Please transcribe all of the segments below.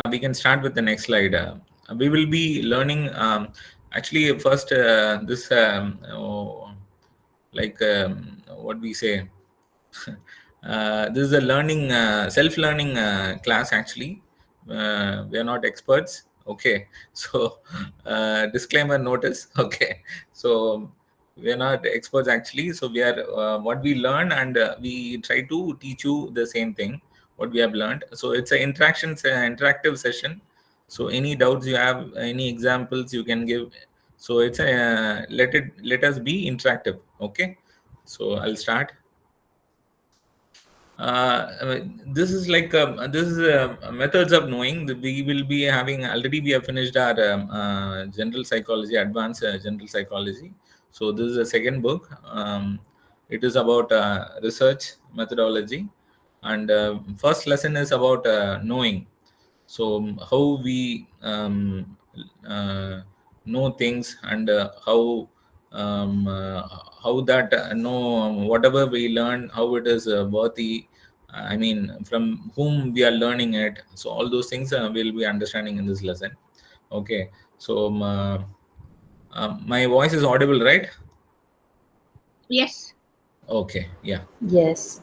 we can start with the next slide. We will be learning actually first this what we say. This is a learning self-learning class actually. We are not experts. Okay, so disclaimer notice. Okay, so we are not experts actually. So we are what we learn, and we try to teach you the same thing what we have learned. So it's an interactive session. So any doubts you have, any examples you can give. So it's a let us be interactive. Okay, so I'll start. This is like this is methods of knowing. We will be having already. We have finished our general psychology, advanced general psychology. So this is the second book. It is about research methodology, and first lesson is about knowing. So how we know things, and how that know whatever we learn, how it is worthy. I mean, from whom we are learning it. So all those things we'll be understanding in this lesson. Okay. So my voice is audible, right? Yes. Okay. Yeah. Yes.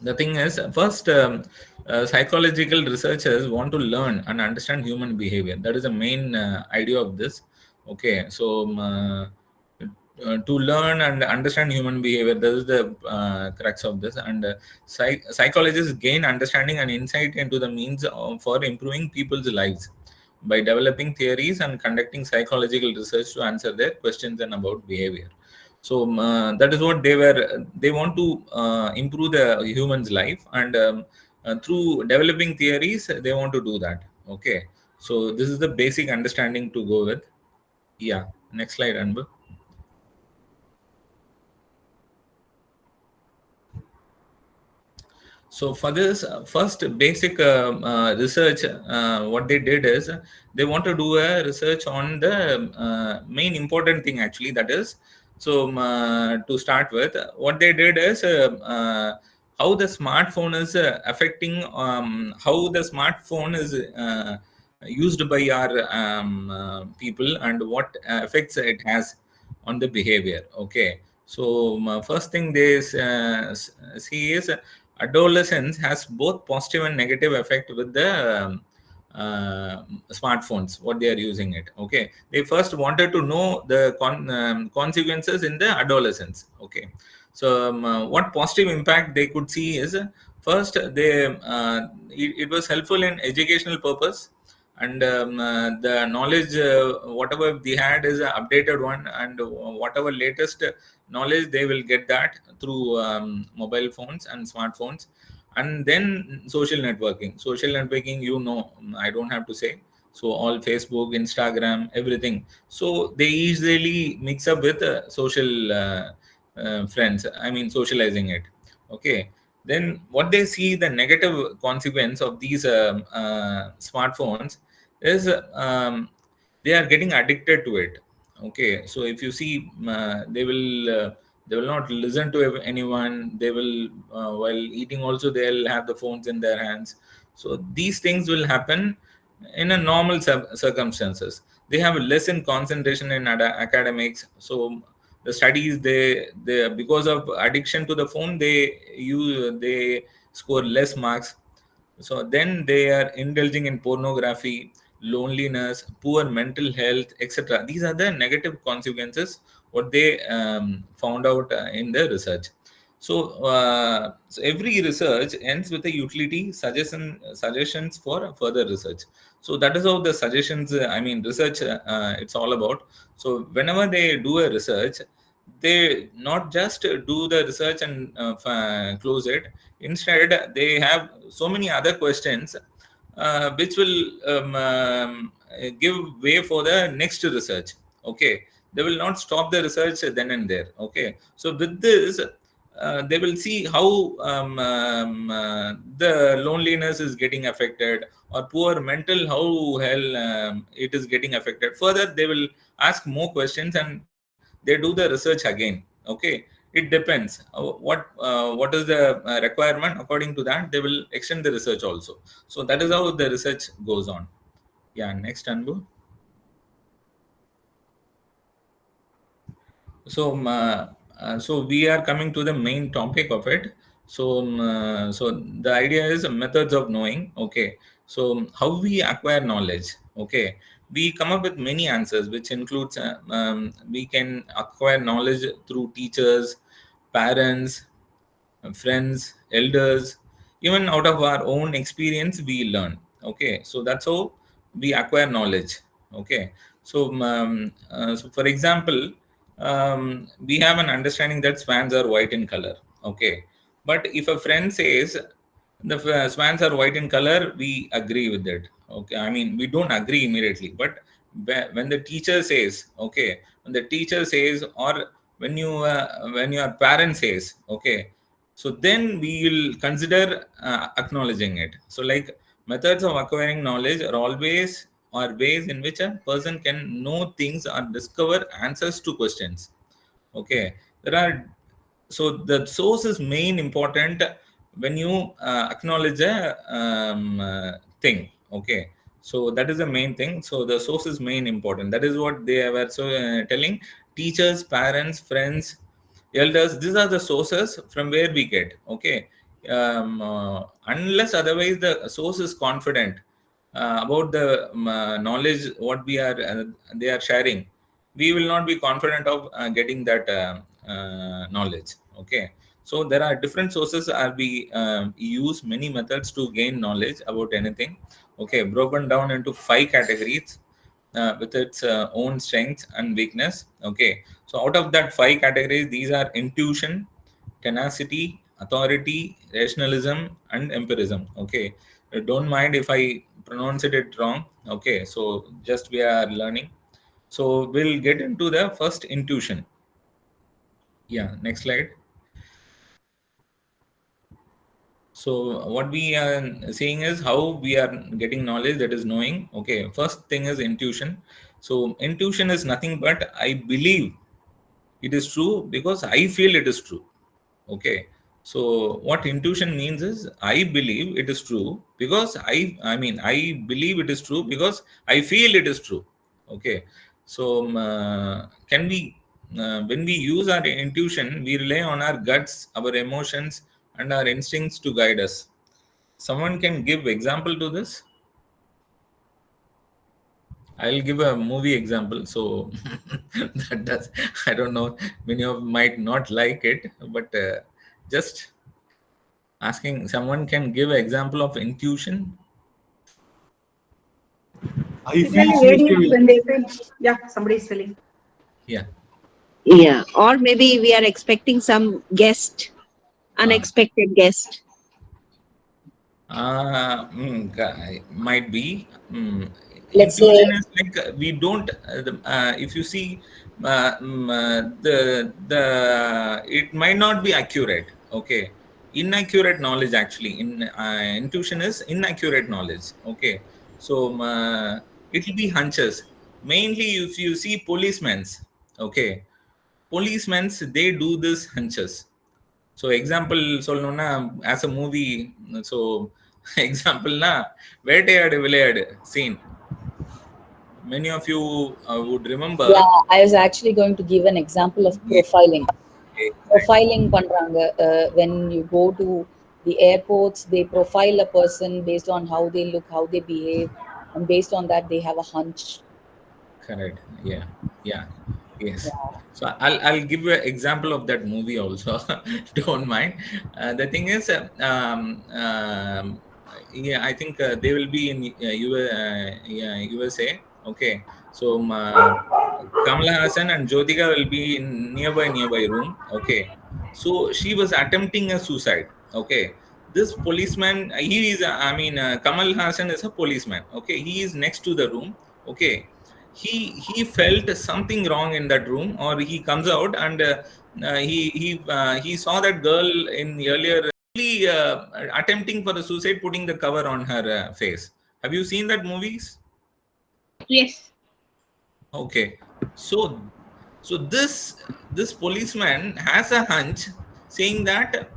The thing is, first, psychological researchers want to learn and understand human behavior. That is the main idea of this. Okay, so to learn and understand human behavior, this is the crux of this. And psychologists gain understanding and insight into the means for improving people's lives by developing theories and conducting psychological research to answer their questions and about behavior. So that is what they want to improve the human's life, and through developing theories they want to do that. Okay, so this is the basic understanding to go with. Yeah, next slide, Anbu. So for this first basic research, what they did is they want to do a research on the main important thing actually. That is, so to start with, what they did is how the smartphone is affecting, how the smartphone is used by our people, and what effects it has on the behavior. Okay, so first thing they see is adolescence has both positive and negative effect with the smartphones what they are using it. Okay, they first wanted to know the consequences in the adolescence. Okay, so what positive impact they could see is first it was helpful in educational purpose, and the knowledge whatever they had is an updated one, and whatever latest knowledge they will get that through mobile phones and smartphones. And then social networking, I don't have to say. So all Facebook, Instagram, everything, so they easily mix up with social friends, I mean socializing it. Okay, then what they see the negative consequence of these smartphones is they are getting addicted to it. Okay, so if you see they will not listen to anyone. They will while eating also they'll have the phones in their hands. So these things will happen in a normal circumstances. They have less in concentration in academics. So the studies, they because of addiction to the phone, they score less marks. So then they are indulging in pornography, loneliness, poor mental health, etc. These are the negative consequences what they found out in the research. So every research ends with a utility suggestions for further research. So that is how the suggestions, I mean research, it's all about. So whenever they do a research, they not just do the research and close it. Instead, they have so many other questions which will give way for the next research. Okay, they will not stop the research then and there. Okay, so with this they will see how the loneliness is getting affected, or poor mental how hell it is getting affected. Further, they will ask more questions, and they do the research again. Okay, it depends. What is the requirement? According to that, they will extend the research also. So that is how the research goes on. Yeah, next, Anbu. So, so we are coming to the main topic of it. So, so the idea is methods of knowing. Okay. So, how we acquire knowledge. Okay. We come up with many answers, which includes we can acquire knowledge through teachers, parents, friends, elders, even out of our own experience, we learn. Okay, so that's how we acquire knowledge. Okay, so so for example, we have an understanding that swans are white in color. Okay, but if a friend says the swans are white in color, we agree with it. Okay, I mean we don't agree immediately, but when the teacher says, okay, when the teacher says, or when your parent says, okay, so then we will consider acknowledging it. So like methods of acquiring knowledge are always or ways in which a person can know things or discover answers to questions. Okay, there are, so the source is main important when you acknowledge a thing. Okay, so that is the main thing. So the source is main important. That is what they were so telling. Teachers, parents, friends, elders, these are the sources from where we get. Okay, unless otherwise the source is confident about the knowledge what we are they are sharing, we will not be confident of getting that knowledge. Okay, so there are different sources are we use many methods to gain knowledge about anything. Okay, broken down into 5 categories with its own strengths and weakness. Okay, so out of that 5 categories, these are intuition, tenacity, authority, rationalism, and empirism. Okay, don't mind if I pronounce it wrong. Okay, so just we are learning. So we'll get into the first, intuition. Yeah, next slide. So what we are seeing is how we are getting knowledge, that is knowing. Okay, first thing is intuition. So intuition is nothing but I believe it is true because I feel it is true. Okay, so what intuition means is I believe it is true because I mean I believe it is true because I feel it is true. Okay, so can we when we use our intuition, we rely on our guts, our emotions, and our instincts to guide us. Someone can give example to this. I'll give a movie example. So that does, I don't know, many of might not like it, but just asking, someone can give an example of intuition. I feel Really, snake ladies, will. when they say, yeah, somebody's filling. Yeah. Yeah, or maybe we are expecting some guest, Uh, unexpected guest. might be. Let's Intuition say, is like we don't. If you see, the it might not be accurate. Okay, inaccurate knowledge actually. In intuition is inaccurate knowledge. Okay, so it will be hunches. Mainly, if you see policemen's. Okay, policemen's they do this hunches. So example சொல்லணும்னா as a movie, so exampleனா வேட்டையாடு விளையாடு scene, many of you would remember. Yeah, I was actually going to give an example of profiling. Profiling பண்றாங்க. When you go to the airports, they profile a person based on how they look, how they behave, and based on that, they have a hunch. Correct. Yeah. Yeah. Yes. Yeah. So I'll give you an example of that movie also. Don't mind. The thing is, yeah, I think they will be in yeah, USA. Okay. So Kamala Hassan and Jyotika will be in nearby room. Okay. So she was attempting a suicide. Okay. This policeman, he is, I mean, Kamal Hassan is a policeman. Okay. He is next to the room. Okay, he felt something wrong in that room, or he comes out and he saw that girl in earlier really, attempting for the suicide, putting the cover on her face. Have you seen that movies? Yes. Okay, so So this policeman has a hunch saying that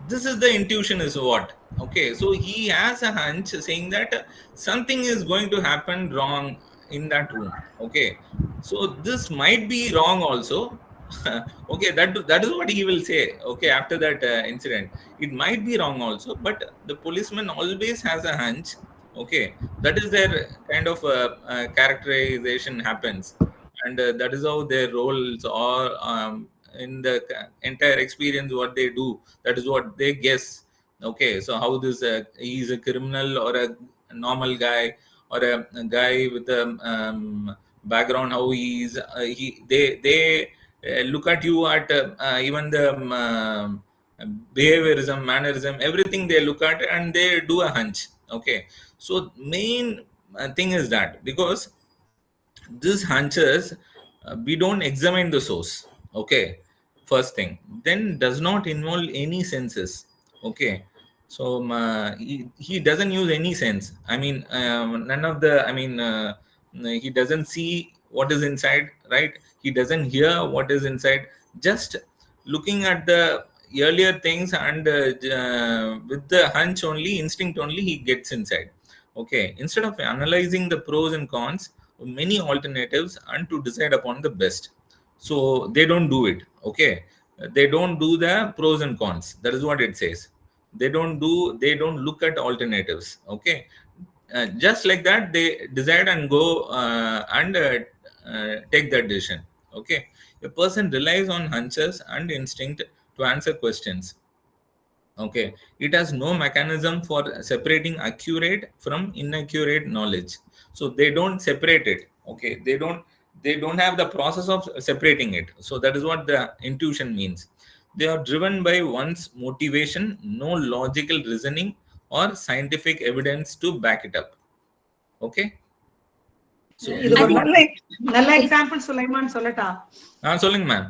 this is the intuition is what. Okay, so he has a hunch saying that something is going to happen wrong in that room. Okay, so this might be wrong also. Okay, that is what he will say. Okay, after that incident, it might be wrong also, but the policeman always has a hunch. Okay, that is their kind of characterization happens, and that is how their roles are in the entire experience. What they do, that is what they guess. Okay, so how this he is a criminal or a normal guy or a guy with a background, how he is he they look at you at even the behaviorism, mannerism, everything they look at and they do a hunch. Okay, so main thing is that because these hunches we don't examine the source. Okay, first thing, then does not involve any senses. Okay, so he doesn't use any sense. I mean, none of the, I mean, he doesn't see what is inside, right? He doesn't hear what is inside. Just looking at the earlier things and with the hunch only, instinct only, he gets inside. Okay, instead of analyzing the pros and cons of many alternatives and to decide upon the best, so they don't do it. Okay, they don't do the pros and cons. That is what it says. They don't look at alternatives. Okay, just like that they decide and go and take that decision. Okay, a person relies on hunches and instinct to answer questions. Okay, it has no mechanism for separating accurate from inaccurate knowledge, so they don't separate it. Okay, they don't have the process of separating it. So that is what the intuition means. They are driven by one's motivation, no logical reasoning or scientific evidence to back it up. Okay, so இது this ஒரு is நல்ல example Sulaiman சொல்லட்டா? சொல்லுங்க ma'am.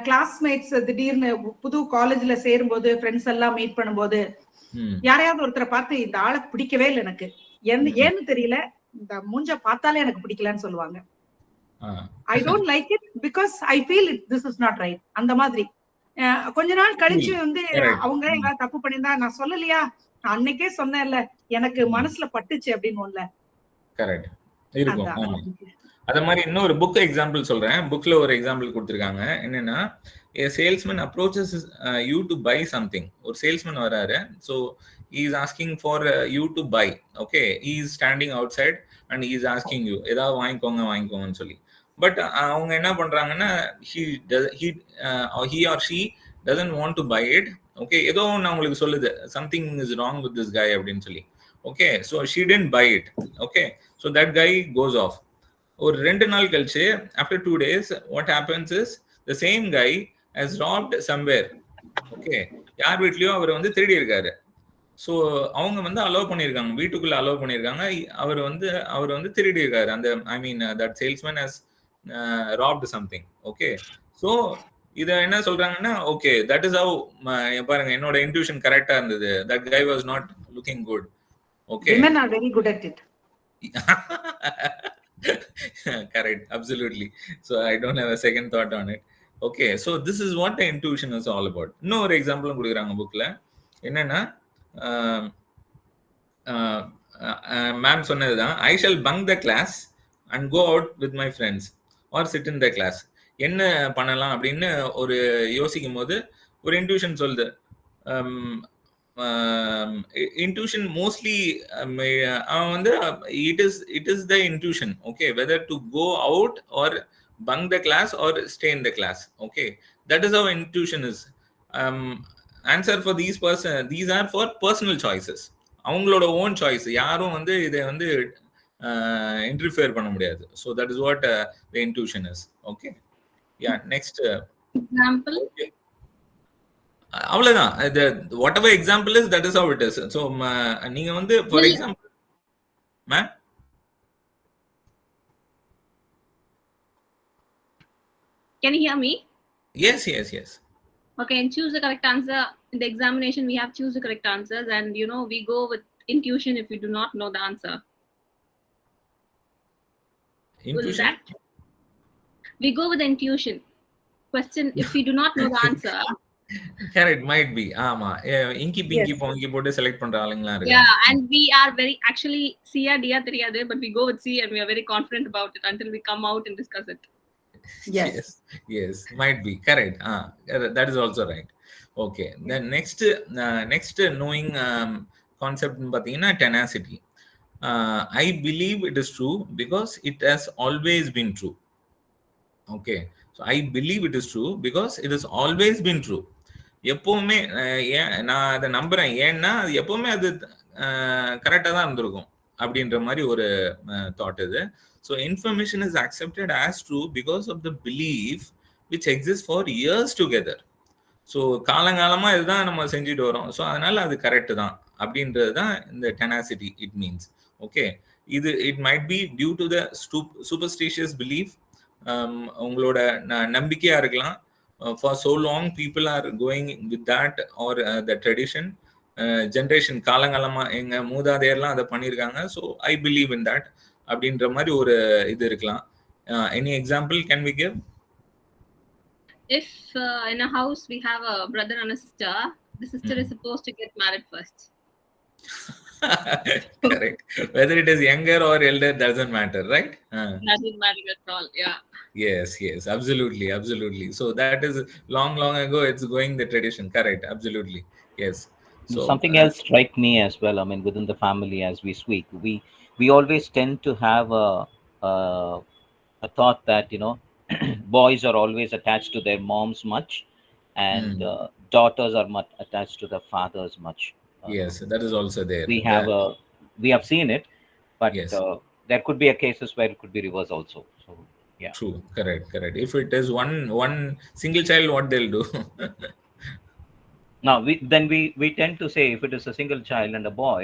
Classmates திடீர்னு புது காலேஜ்ல சேரும்போது friends எல்லாம் மீட் பண்ணும்போது யாரையாவது ஒருத்தரை பார்த்து இந்த ஆளை பிடிக்கவே இல்லை எனக்கு, ஏன்னு தெரியல, இந்த மூஞ்ச பார்த்தாலே எனக்கு பிடிக்கலன்னு சொல்லுவாங்க. I don't like it because I feel it this is not right. அந்த மாதிரி கொஞ்ச நாள் கழிச்சு வந்து அவங்க எங்களால தப்பு பண்ணியிருந்தா நான் சொல்லலையா, நான் அன்னைக்கே சொன்னேன்ல, எனக்கு மனசுல பட்டுச்சு அப்படின்னு. கரெக்ட் இருக்கும். அத மாதிரி இன்னொரு புக் எக்ஸாம்பிள் சொல்றேன். புக்ல ஒரு எக்ஸாம்பிள் கொடுத்திருக்காங்க. என்னன்னா, a salesman approaches you to buy something. ஒரு சேல்ஸ்மேன் வராரு. So he is asking for you to buy. Okay, he is standing outside and he is asking you ஏதாவது வாங்கிக்கோங்கன்னு சொல்லி. பட் அவங்க என்ன பண்றாங்கன்னா, he or she doesn't want to buy it. Okay, ஏதோ ஒன்று அவங்களுக்கு சொல்லுது, something is wrong with this guy அப்படின்னு சொல்லி. Okay, so she didn't buy it. Okay, so that guy goes off. ஒரு 2 நாள் கழிச்சு, after 2 days, what happens is the same guy has robbed somewhere. Okay, யார் வீட்லயோ அவர் வந்து திருடி இருக்காரு. ஸோ அவங்க வந்து அலோவ் பண்ணியிருக்காங்க, வீட்டுக்குள்ள அலோவ் பண்ணியிருக்காங்க. அவர் வந்து திருடி இருக்காரு. அந்த I mean that salesman has robbed something. Okay, so இதை என்ன சொல்றாங்கன்னா, ஓகே தட் இஸ் ஹவ், பாருங்க என்னோட இன்ட்யூஷன் கரெக்டா இருந்தது. That guy was not looking good. Okay, women are very good at it. Correct, absolutely. So I don't have a second thought on it. Okay, so this is what the intuition is all about. இன்னொரு எக்ஸாம்பிளும் கொடுக்குறாங்க புக்ல. என்னன்னா, ma'am சொன்னதுதான், I shall bunk the class and go out with my friends or sit in the class. என்ன பண்ணலாம் அப்படின்னு ஒரு யோசிக்கும் போது ஒரு இன்ட்யூஷன் சொல்லுது. Intuition mostly it is the intuition. Okay, whether to go out or bunk the class or stay in the class. Okay, that is how intuition is. Answer for these are for personal choices. அவங்களோட own choice, யாரும் வந்து இதை வந்து interfere பண்ண முடியாது. So that is what the intuition is. Okay, yeah, next example. Okay. அவ்வளவுதான். whatever example is, that is how it is. So நீங்க வந்து for example, ma'am, can you hear me? Yes. Okay, and choose the correct answer. In the examination we have choose the correct answers, and we go with intuition if we do not know the answer. Intuition? we go with the intuition. Question, if we do not know the answer. Correct, might be. ஆமா, இங்கி Pinki Yes. போங்கி போட்டு select பண்ற ஆளுங்களா இருக்காங்க. Yeah, and we are very actually C or D தெரியாது, but we go with C and we are very confident about it until we come out and discuss it. Yes. Yes, might be correct. That is also right. Okay, then next knowing concept பாத்தீங்கன்னா tenacity. I believe it is true because it has always been true. Okay, so I believe it is true because it has always been true. எப்பவுமே நான் அதை நம்புறேன், ஏன்னா அது எப்பவுமே அது கரெக்டா தான் இருந்திருக்கும் அப்படின்ற மாதிரி ஒரு தாட் இது. So information is accepted as true because of the belief which exist for years together. So காலங்காலமா இதுதான் நம்ம செஞ்சுட்டு வரோம், ஸோ அதனால அது கரெக்ட் தான் அப்படின்றது தான் இந்த டெனாசிட்டி இட் மீன்ஸ். ஓகே, இது it might be due to the superstitious belief. உங்களோட நம்பிக்கையா இருக்கலாம். For so long people are going with that or the tradition, generation காலங்காலமா எங்க மூதாதையர்லாம் அதை பண்ணியிருக்காங்க. So I believe in that அப்படின்ற மாதிரி ஒரு இது இருக்கலாம். Any example can we give? If in a house we have a brother and a sister, the sister is supposed to get married first. Correct. Whether it is younger or elder doesn't matter, right? Doesn't matter at all. Yeah. Yes, absolutely. So that is long ago it's going the tradition. Correct, absolutely. Yes. So something else strike me as well. I mean, within the family as we speak, we always tend to have a thought that, you know, boys are always attached to their moms much, and daughters are much attached to their fathers much. Yes, that is also there. We have seen it, but yes. There could be a cases where it could be reverse also. So yeah, true, correct. If it is one single child, what they'll do? Now we tend to say if it is a single child and a boy,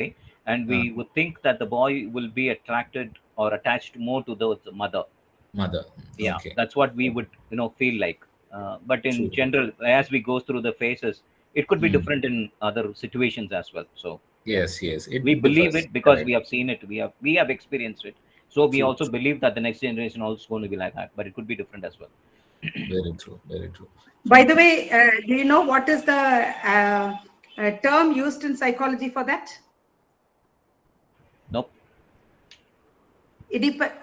and we would think that the boy will be attracted or attached more to the mother. Yeah, okay. That's what we would, you know, feel like. But in true. General, as we go through the phases, it could be different in other situations as well. So yes, we believe it because correct. We have seen it, we have experienced it. So we also believe that the next generation also going to be like that, but it could be different as well. Very true. By the way, do you know what is the term used in psychology for that? Nope.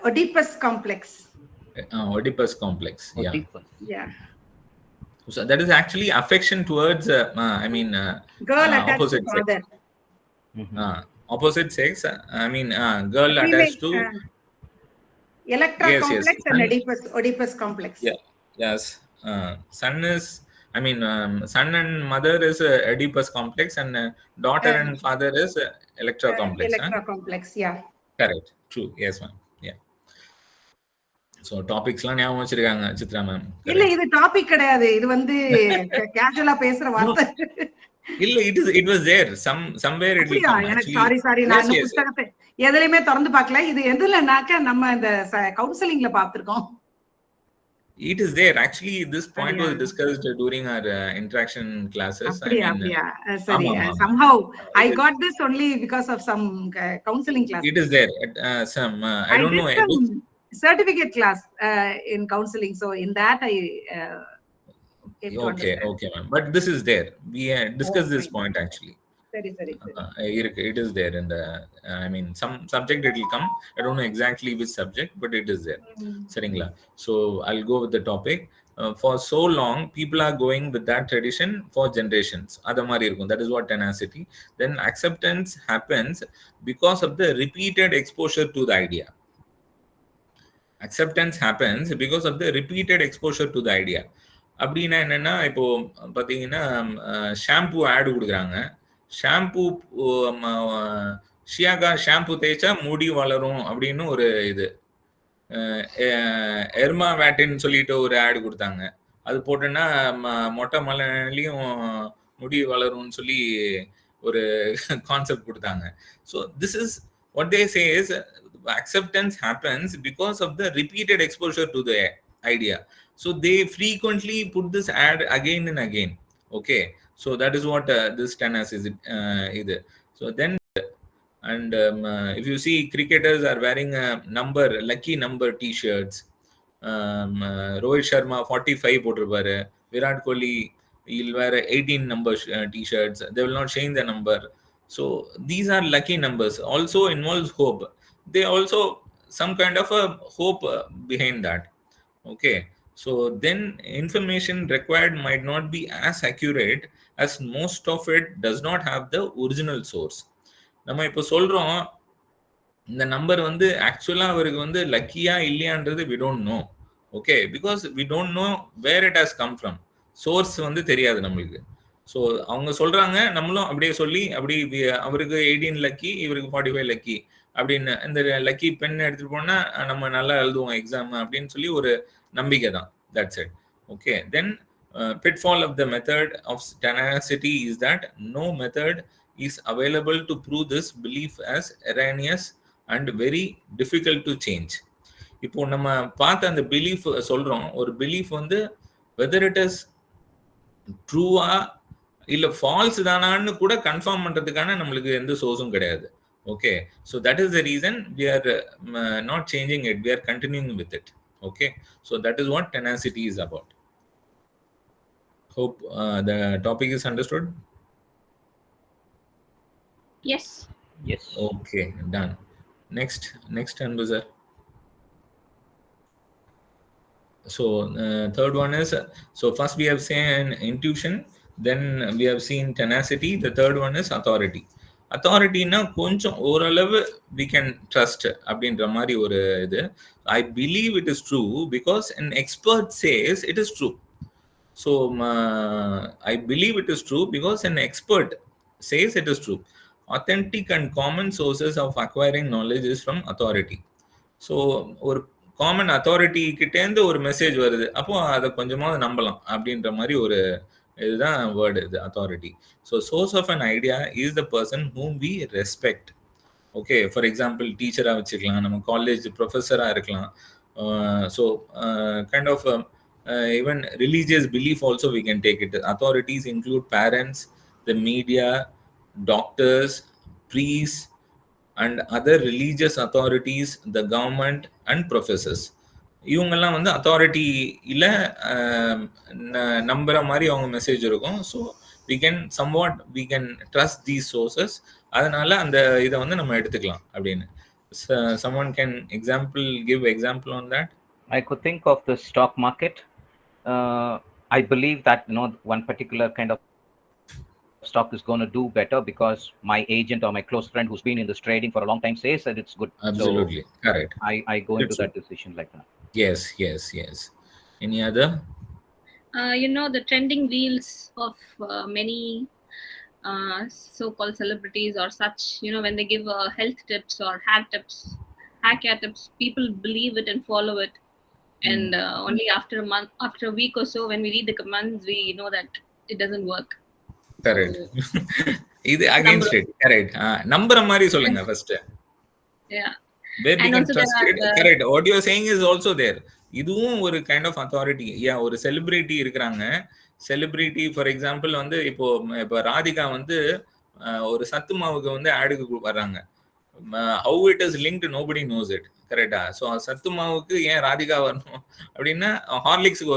Oedipus complex. Oedipus complex. Yeah. Oedipus. Yeah. So that is actually affection towards girl attached to father. Opposite sex. Girl attached to Electra complex and Oedipus complex. Yeah. Yes. Son and mother is Oedipus complex, and daughter and father is Electra complex. Electra complex. Yeah. Correct. True. Yes, ma'am. Yeah. So topicsலாம் ஞாபகம் வச்சிருக்காங்க Chitra ma'am. இல்ல, இது topic கிடையாது, இது வந்து கேஷுவலா பேசுற வார்த்தை. இல்ல, it was there somewhere it will come. எனக்கு சாரி நான் புத்தகத்தை எதுலயுமே திறந்து பார்க்கல. இது எதுலனாக்க நம்ம இந்த கவுன்சிலிங்ல பார்த்திருக்கோம். It is there actually. This point was discussed during our interaction classes. Sorry, somehow I got this only because of some counseling class. It is there I don't know certificate class in counseling, so in that I okay ma'am, but this is there. We discussed this point actually. Sorry. It is there in the some subject it will come. I don't know exactly which subject, but it is there. Seringla. So I'll go with the topic. For so long people are going with that tradition for generations. Adamari irukum. That is what tenacity. Then acceptance happens because of the repeated exposure to the idea. Acceptance happens because of the repeated exposure to the idea. அப்படின்னா என்னன்னா, இப்போ பாத்தீங்கன்னா shampoo ஆடு கொடுக்குறாங்க. Shampoo ஷியாகா shampoo தேய்ச்சா முடி வளரும் அப்படின்னு ஒரு இது. எர்மா வேட்டின்னு சொல்லிட்டு ஒரு ஆடு கொடுத்தாங்க. அது போட்டோன்னா மொட்டை மலையிலையும் முடி வளரும்னு சொல்லி ஒரு கான்செப்ட் கொடுத்தாங்க. So this is what they say is acceptance happens because of the repeated exposure to the idea. So they frequently put this ad again and again. Okay, so that is what this tennis is either. So then and if you see cricketers are wearing lucky number t-shirts, Rohit Sharma 45 போட்டிருப்பாரு, Virat Kohli he'll wear 18 number t-shirts, they will not change the number. So these are lucky numbers. Also involves hope. They also some kind of a hope behind that. Okay, so then information required might not be as accurate as most of it does not have the original source. நம்ம இப்போ சொல்றோம் இந்த number வந்து ஆக்சுவலா அவருக்கு வந்து லக்கியா இல்லையான்றது we don't know. Okay, because we don't know where it has come from. Source வந்து தெரியாது நம்மளுக்கு. ஸோ அவங்க சொல்றாங்க, நம்மளும் அப்படியே சொல்லி அப்படி அவருக்கு 18 லக்கி, இவருக்கு 45 லக்கி அப்படின்னு இந்த லக்கி பென் எடுத்துட்டு போனா நம்ம நல்லா எழுதுவோம் எக்ஸாம் அப்படின்னு சொல்லி ஒரு நம்பிக்கை தான். That's it. Okay, then pitfall of the method of tenacity is that no method is available to prove this belief as erroneous and very difficult to change. இப்போ நம்ம பார்த்த அந்த பிலீஃப் சொல்றோம், ஒரு பிலீஃப் வந்து whether it is ட்ரூவா இல்ல falls தானான்னு கூட confirm பண்றதுக்கான நம்மளுக்கு எந்த சோர்ஸும் கிடையாது. Okay, so that is the reason we are not changing it, we are continuing with it. Okay, so that is what tenacity is about. Hope the topic is understood. Yes. Yes. Okay, done. Next Anbu sir. So third one is, so first we have seen intuition, then we have seen tenacity, the third one is authority. Authority na koncham oralavu we can trust அப்படின்ற மாதிரி ஒரு இது. I believe it is true because an expert says it is true. So I believe it is true because an expert says it is true. Authentic and common sources of acquiring knowledge is from authority. So ஒரு common authority கிட்டேருந்து ஒரு message வருது, அப்போ அதை கொஞ்சமாவது நம்பலாம் அப்படின்ற மாதிரி ஒரு இதுதான் வேர்டு இது authority. So source of an idea is the person whom we respect. Okay, for example டீச்சராக வச்சுக்கலாம், நம்ம காலேஜ் ப்ரொஃபஸராக இருக்கலாம். So kind of even religious belief also we can take it. Authorities include parents, the media, doctors, priests, and other religious authorities, the government and professors. இவங்கெல்லாம் வந்து authority இல்லை நம்புற மாதிரி அவங்க மெசேஜ் இருக்கும். So we can trust these sources. அதனால அந்த இதை வந்து நம்ம எடுத்துக்கலாம் அப்படின்னு. Someone can give example on that. I could think of the stock market. I believe that one particular kind of stock is going to do better because my agent or my close friend who's been in this trading for a long time says that it's good. Absolutely, so correct. I go into that decision like that. Yes. Any other? The trending reels of many so-called celebrities or such, when they give health tips or hair care tips, people believe it and follow it. And only after a week or so, when we read the comments, we know that it doesn't work. Correct. இது against it. Correct. நம்புற மாதிரி சொல்லுங்க first. Yeah. Where we can trust it. Correct. What you are saying is also there. இதுவும் ஒரு kind of authority. ஒரு celebrity இருக்கிறாங்க. Celebrity for example வந்து இப்போ ராதிகா வந்து ஒரு சத்து மாவுக்கு வந்து ஆடுக்கு வர்றாங்க. How it is linked, nobody knows it. கரெக்டா? ஸோ சத்து மாவுக்கு ஏன் ராதிகா வரணும் அப்படின்னா ஹார்லிக்ஸுக்கு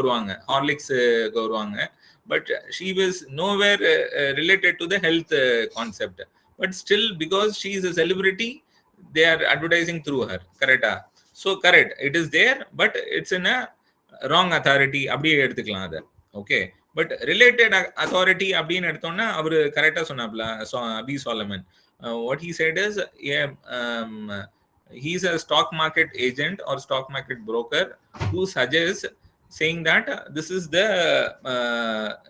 வருவாங்க. But she was nowhere related to the health concept. But still, because she is a celebrity, they are advertising through her. Correct? So correct, it is there, but it's in a wrong authority. அப்படியே எடுத்துக்கலாம் அதை. Okay, but related authority அப்படின்னு எடுத்தோம்னா அவரு கரெக்டா சொன்னாப்ல அபி Solomon. What he said is, he's a stock market agent or stock market broker who suggests saying that this is the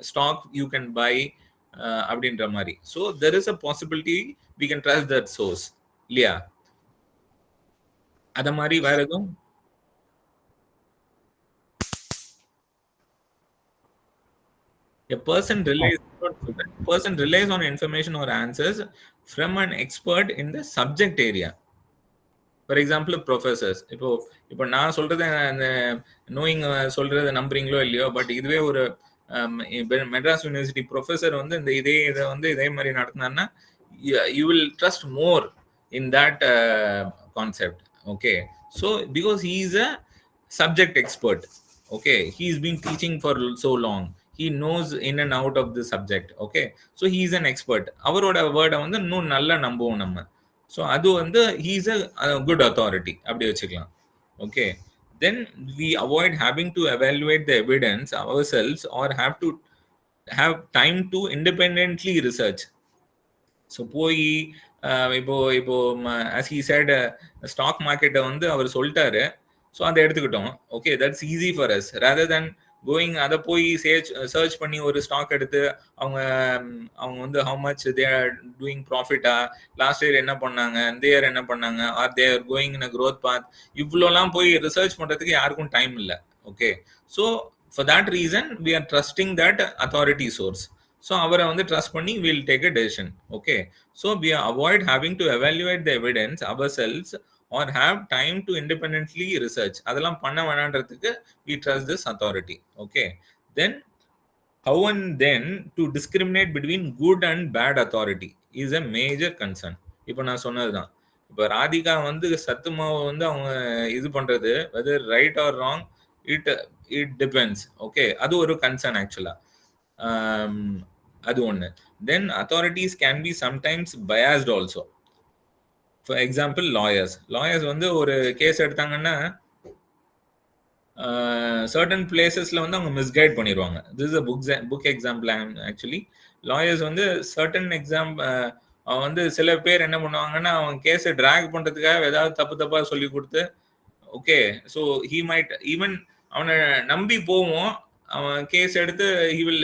stock you can buy அப்படின்ற மாதிரி. So there is a possibility we can trust that source. இல்லையா? அத மாதிரி வேற எதுவும்? A person relies on information or answers from an expert in the subject area. For example, professors. இப்போ நான் சொல்றது அந்த நோயிங் சொல்றது நம்புறீங்களோ இல்லையோ, பட் இதுவே ஒரு மெட்ராஸ் யூனிவர்சிட்டி ப்ரொஃபஸர் வந்து இதை வந்து இதே மாதிரி நடத்தினார்னா you will trust more in that concept. Okay, so because he is a subject expert. Okay, he's been teaching for so long, he knows in and out of the subject. Okay, so he is an expert. அவரோட வேர்டை வந்து இன்னும் நல்லா நம்புவோம் நம்ம. So அது வந்து he is a good authority அப்படி வச்சுக்கலாம். Okay, then we avoid having to evaluate the evidence ourselves or have time to independently research. So போய் இப்போ as he said ஸ்டாக் மார்க்கெட்டை வந்து அவர் சொல்லிட்டாரு, ஸோ அதை எடுத்துக்கிட்டோம். Okay, that's easy for us rather then going அதை போய் சர்ச் பண்ணி ஒரு ஸ்டாக் எடுத்து அவங்க வந்து how much they are doing ப்ராஃபிட்டா, லாஸ்ட் இயர் என்ன பண்ணாங்க, இந்த இயர் என்ன பண்ணாங்க, are they are going in a growth path, இவ்வளோலாம் போய் ரிசர்ச் பண்ணுறதுக்கு யாருக்கும் டைம் இல்லை. Okay, so for that reason we are trusting that authority source. So அவரை வந்து ட்ரஸ்ட் பண்ணி will take a decision. Okay, so we avoid having to evaluate the evidence ourselves or have time to independently research. அதெல்லாம் பண்ண வேணான்றதுக்கு we trust this authority. Okay, then how and then to discriminate between good and bad authority is a major concern. இப்போ நான் சொன்னதுதான், இப்போ ராதிகா வந்து சத்துமாவை வந்து அவங்க இது பண்றது whether right or wrong, it depends. Okay, அது ஒரு concern ஆக்சுவலா. அது ஒன்று. Then authorities can be sometimes biased also. For example lawyers வந்து ஒரு கேஸ் எடுத்தாங்கன்னா சர்டன் பிளேசஸ்ல வந்து அவங்க மிஸ்கைட் பண்ணிடுவாங்க. This is a book example. Actually lawyers வந்து சர்டன் அவன் வந்து சில பேர் என்ன பண்ணுவாங்கன்னா அவன் கேஸை ட்ராக் பண்றதுக்காக ஏதாவது தப்பா சொல்லி கொடுத்து, okay, so he might even அவனை நம்பி போவோம், அவன் கேஸ் எடுத்து he will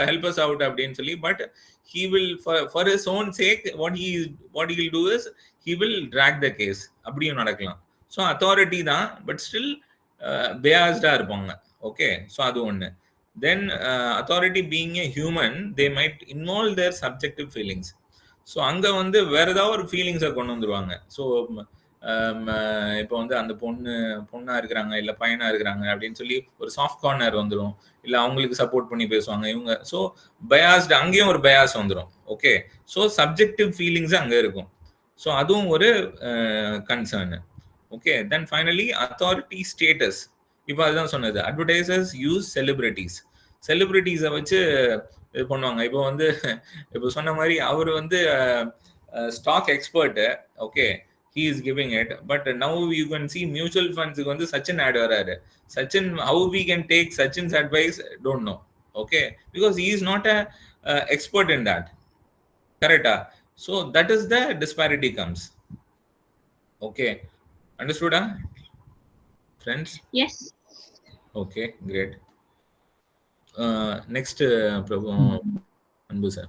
help us out அப்படின்னு சொல்லி, but he will for his own sake what he will do is he will drag the case. அப்படியும் நடக்கலாம். ஸோ அத்தாரிட்டி தான், பட் ஸ்டில் biased-ஆ இருப்பாங்க. ஓகே, ஸோ அது ஒன்று. Then authority being a human, they might involve their subjective feelings. So அங்கே வந்து வேற ஏதாவது ஒரு ஃபீலிங்ஸை கொண்டு வந்துருவாங்க. ஸோ இப்போ வந்து அந்த பொண்ணா இருக்கிறாங்க இல்லை பையனா இருக்கிறாங்க அப்படின்னு சொல்லி ஒரு சாஃப்ட் கார்னர் வந்துடும், இல்லை அவங்களுக்கு சப்போர்ட் பண்ணி பேசுவாங்க இவங்க. ஸோ பயாஸ்டு, அங்கேயும் ஒரு பயாஸ் வந்துடும். ஓகே, ஸோ சப்ஜெக்டிவ் ஃபீலிங்ஸ் அங்கே இருக்கும். ஸோ அதுவும் ஒரு concern. Okay, then finally authority status. இப்போ அதுதான் சொன்னது, அட்வர்டைசர்ஸ் யூஸ் செலிபிரிட்டிஸை வச்சு இது பண்ணுவாங்க. இப்போ வந்து இப்போ சொன்ன மாதிரி அவர் வந்து stock expert. Okay, he is giving it, but now you can see mutual funds ku vandu Sachin ad vararu. Sachin, how we can take Sachin's advice, don't know. Okay, because he is not a expert in that. Correct? So that is the disparity comes. Okay, understood friends? Yes. Okay, great. Next Prabhu Anbu sir.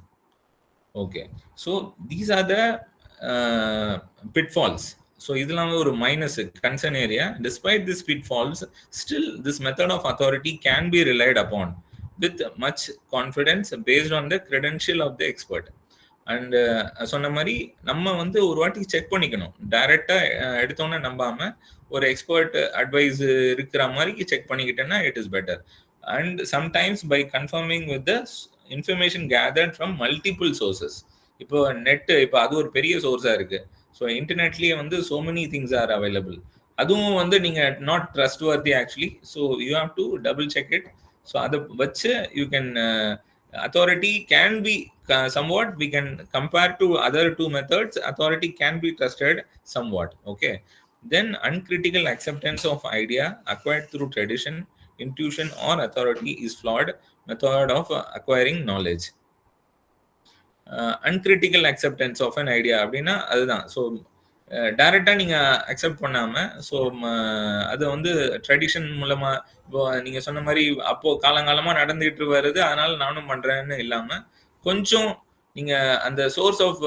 Okay, so these are the pitfalls. So இதெல்லாம் ஒரு minus concern area. Despite these pitfalls, still this method of authority can be relied upon with much confidence based on the credential of the expert. And சொன்ன மாதிரி நம்ம வந்து ஒரு வாட்டி check பண்ணிக்கணும். டைரக்டா எடுத்தோன்னே நம்பாம ஒரு எக்ஸ்பர்ட் அட்வைஸ் இருக்கிற மாதிரி check பண்ணிக்கிட்டேன்னா it is better. And sometimes by confirming with the information gathered from multiple sources. இப்போ நெட், இப்போ அது ஒரு பெரிய சோர்ஸா இருக்கு. ஸோ இன்டர்நெட்லயே வந்து so many things are available. அதுவும் வந்து நீங்க not trust வர்த்தி actually. So you have to double check it. So அதை வச்சு you can authority can be somewhat, we can compare to other two methods, authority can be trusted somewhat. Okay, then uncritical acceptance of idea acquired through tradition, intuition or authority is flawed method of acquiring knowledge. Uncritical acceptance of an idea அப்படின்னா அதுதான். So டைரக்டா நீங்க accept பண்ணாம, so அது வந்து tradition மூலமா, இப்போ நீங்க சொன்ன மாதிரி அப்போ காலங்காலமா நடந்துட்டு வருது அதனால நானும் பண்றேன்னு இல்லாம, கொஞ்சம் நீங்க அந்த source of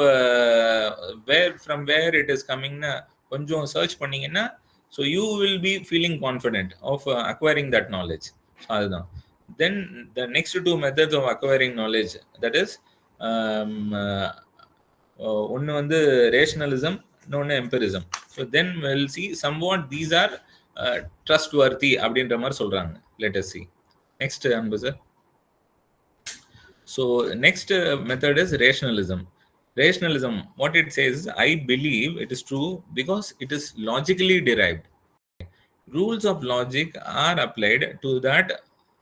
from where it is கம்மிங்னு கொஞ்சம் சர்ச் பண்ணீங்கன்னா, so you will be feeling confident of acquiring that knowledge. அதுதான். Then the next two methods of acquiring knowledge, that is ஒன்று வந்து ரேஷனலிசம், இன்னொன்று empiricism. So then will see somewhat these are trustworthy அப்படின்ற மாதிரி சொல்றாங்க. Let us see next Anbu sir. So next method is rationalism. Rationalism, what it says is, I believe it is true because it is logically derived. rules of logic are applied to that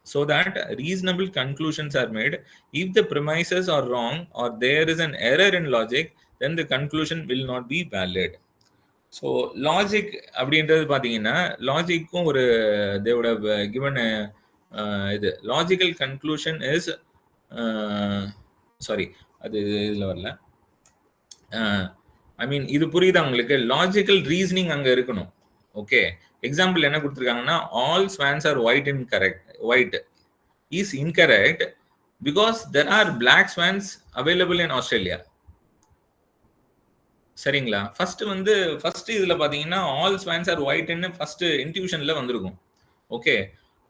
so that reasonable conclusions are made. If the premises are wrong or there is an error in logic, then the conclusion will not be valid. So logic அப்படின்றது பார்த்தீங்கன்னா லாஜிக்கும் ஒரு தேவோட given இது logical conclusion is sorry அது இதில் வரல. ஐ மீன் இது புரியுதா உங்களுக்கு? லாஜிக்கல் ரீசனிங் அங்கே இருக்கணும். ஓகே, எக்ஸாம்பிள் என்ன கொடுத்துருக்காங்கன்னா all swans are white is incorrect because there are black swans available in Australia. சரிங்களா? ஃபர்ஸ்ட் இதுல பாத்தீங்கன்னா ஆல் ஸ்வான்ஸ் ஆர் ஒயிட்னு ஃபர்ஸ்ட் இன்ட்யூஷன்ல வந்திருக்கும். Okay,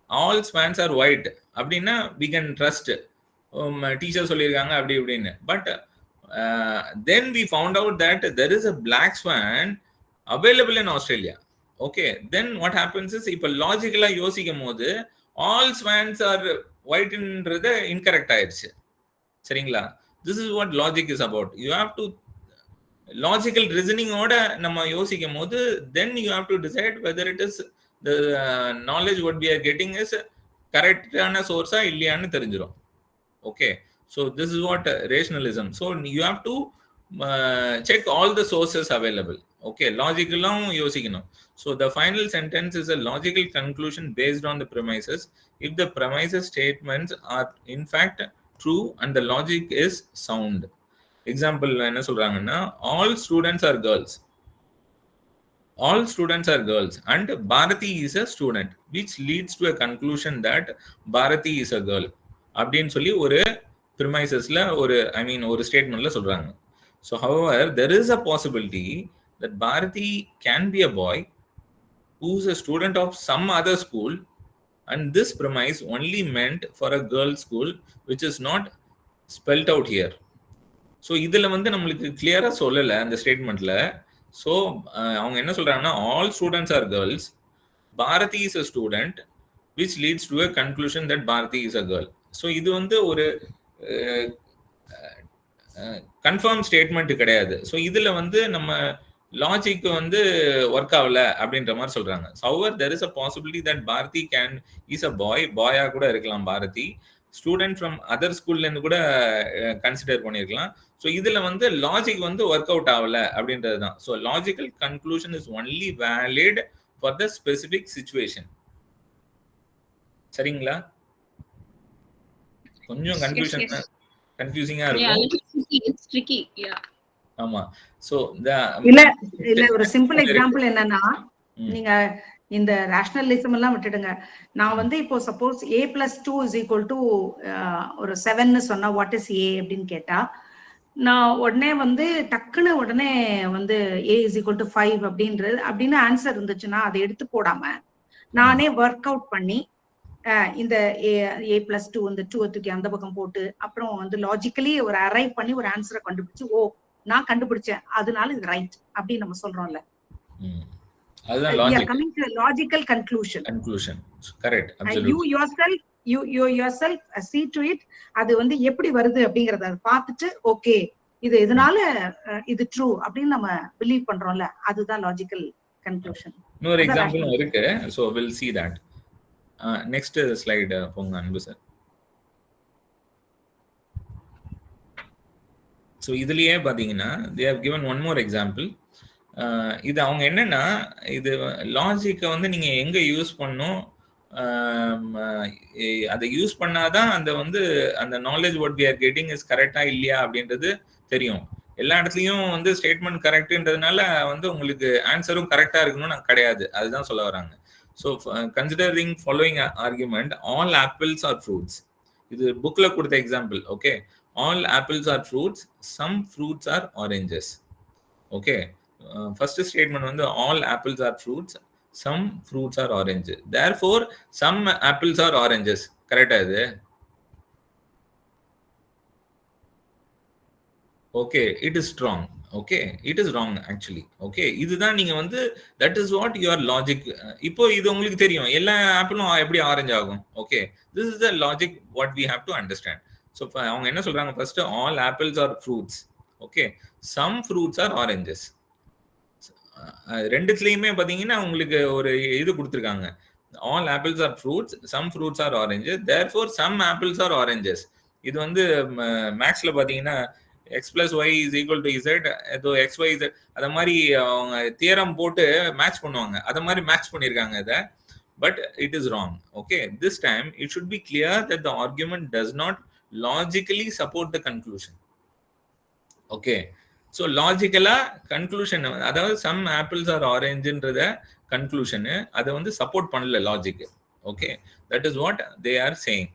all swans are white அப்படின்னா வி கேன் ட்ரஸ்ட், டீச்சர் சொல்லியிருக்காங்க அப்படி இப்படின்னு. But then we found out that there is a black swan available in Australia. Okay, then what happens is இப்போ லாஜிக்கலா யோசிக்கும் போது ஆல் ஸ்வான்ஸ் ஆர் ஒயிட்ன்றது incorrect ஆயிடுச்சு. சரிங்களா? This is what logic is about. You have to logical ரீசனிங்கோட நம்ம யோசிக்கும் போது then you have to decide whether it is the knowledge what we are getting is கரெக்டான சோர்ஸா இல்லையான்னு தெரிஞ்சிடும். Okay, so this is what rationalism. So you have to check all the sources available. Okay, லாஜிக்கலும் யோசிக்கணும். So the final sentence is a logical conclusion based on the premises. If the premises statements R in fact true and the logic is sound. Example என்ன சொல்றாங்கன்னா all students are girls and Bharati is a student, which leads to a conclusion that Bharati is a girl அப்படின்னு சொல்லி ஒரு premisesல ஒரு ஸ்டேட்மெண்ட்ல சொல்றாங்க. So however there is a possibility that Bharati can be a boy who's a student of some other school, and this premise only meant for a girls school, which is not spelled out here. So இதில் நம்மளுக்கு கிளியராக சொல்லலை அந்த ஸ்டேட்மெண்ட்டில். So அவங்க என்ன சொல்கிறாங்கன்னா all students are girls, Bharathi is a student, which leads to a conclusion that Bharathi is a girl. So இது ஒரு கன்ஃபார்ம் ஸ்டேட்மெண்ட் கிடையாது. ஸோ இதில் நம்ம லாஜிக் ஒர்க் ஆகலை அப்படின்ற மாதிரி சொல்கிறாங்க. However there is a possibility that Bharathi is a பாயா கூட இருக்கலாம். பாரதி ஸ்டூடெண்ட் ஃப்ரம் அதர் ஸ்கூல்லேருந்து கூட கன்சிடர் பண்ணியிருக்கலாம். ஸோ இதில் லாஜிக் ஒர்க் அவுட் ஆகலை அப்படின்றது தான். So logical conclusion is only valid for the specific situation. சரிங்களா? கொஞ்சம் கன்ஃபியூசிங்கா இருக்கும். ஆமா. ஸோ இல்ல ஒரு சிம்பிள் எக்ஸாம்பிள் என்னன்னா, நீங்க இந்த ரேஷனலிசம் எல்லாம் விட்டுடுங்க. நான் இப்போ சப்போஸ் a+2 = ஒரு 7ன்னு சொன்னா வாட் இஸ் a அப்படின்னு கேட்டா, நான் உடனே டக்குன்னு உடனே a = 5 அப்படின்னு ஆன்சர் இருந்துச்சுன்னா அதை எடுத்து போடாம நானே ஒர்க் அவுட் பண்ணி இந்த a+2 இந்த 2 தூக்கி அந்த பக்கம் போட்டு அப்புறம் லாஜிக்கலி ஒரு அரைவ் பண்ணி ஒரு ஆன்சரை கண்டுபிடிச்சு, ஓ நான் கண்டுபிடிச்சேன் அதனால இது ரைட் அப்படின்னு நம்ம சொல்றோம்ல. அதுதான் logic. coming to a logical conclusion. Correct. Absolutely. You yourself see to it. அது எப்படி வருது அப்படிங்கறத பார்த்துட்டு ஓகே இது இதனால இது ட்ரூ அப்படின்னு நம்ம பிலீவ் பண்றோம்ல, அதுதான் லாஜிக்கல் கன்க்ளூஷன். இன்னொரு எக்ஸாம்பிள் இருக்கு. so we'll see that. next slide போங்க அன்பு சார். so இதுலயே பாத்தீங்கன்னா they have given one more example. இது அவங்க என்னன்னா, இது லாஜிக்கை நீங்க எங்க யூஸ் பண்ணும், அதை யூஸ் பண்ணாதான் அந்த knowledge what we are getting is கரெக்டா இல்லையா அப்படின்றது தெரியும். எல்லா இடத்துலயும் ஸ்டேட்மெண்ட் கரெக்ட்ன்றதுனால உங்களுக்கு ஆன்சரும் கரெக்டா இருக்கணும்னு கிடையாது. அதுதான் சொல்ல வராங்க. So considering following argument, all apples are fruits. இது புக்ல கொடுத்த example. Okay, all apples are fruits, some fruits are oranges. Okay, first statement all apples are fruits, some fruits are oranges, therefore some apples are oranges. correct ah idu? okay, it is wrong. okay, it is wrong actually. okay, idudha neenga that is what your logic. ipo idu ungalku theriyum ella apple eppadi orange agum. okay, this is the logic what we have to understand. so avanga enna solranga, first all apples are fruits. okay, some fruits are oranges. ரெண்டுத்துலயுமே பாத்தீங்கன்னா உங்களுக்கு ஒரு இது கொடுத்துருக்காங்க. All apples are fruits, some fruits are oranges, therefore some apples are oranges. இது வந்து மேக்ஸ்ல பாத்தீங்கன்னா x plus y is equal to z, ஏதோ xy z அத மாதிரி அவங்க தியரம் போட்டு மேட்ச் பண்ணுவாங்க. அத மாதிரி மேட்ச் பண்ணிருக்காங்க இத. But it is wrong. Okay, this time it should be clear that the argument does not logically support the conclusion. Okay, so logically conclusion அதாவது some apples are orange ன்றத conclusion அத வந்து support பண்ணல logic. Okay, that is what they are saying.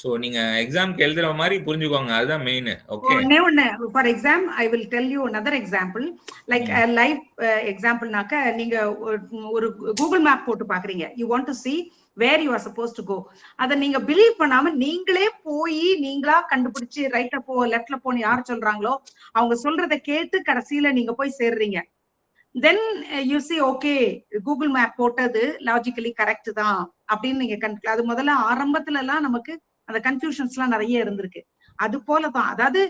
So நீங்க எக்ஸாம்க்கு எழுதுற மாதிரி புரிஞ்சுக்கோங்க, அதுதான் மெயின். ஓகே, ஒண்ணே for exam I will tell you another example. Like live எக்ஸாம்பிள்னாக்க நீங்க ஒரு கூகுள் மேப் போட்டு பாக்குறீங்க. You want to see where you are supposed to go. அத நீங்க பிலீவ் பண்ணாம நீங்களே போய் நீங்களா கண்டுபிடிச்சு ரைட்ல போ லெஃப்ட்ல போன்னு யார் சொல்றாங்களோ அவங்க சொல்றதை கேட்டு கடைசியில நீங்க போய் சேர்றீங்க. Then you see okay, Google map போட்டது லாஜிக்கலி கரெக்ட் தான் அப்படின்னு நீங்க அது முதல்ல ஆரம்பத்துல எல்லாம் நமக்கு அந்த கன்ஃபியூஷன்ஸ் எல்லாம் நிறைய இருந்திருக்கு. அது போலதான், அதாவது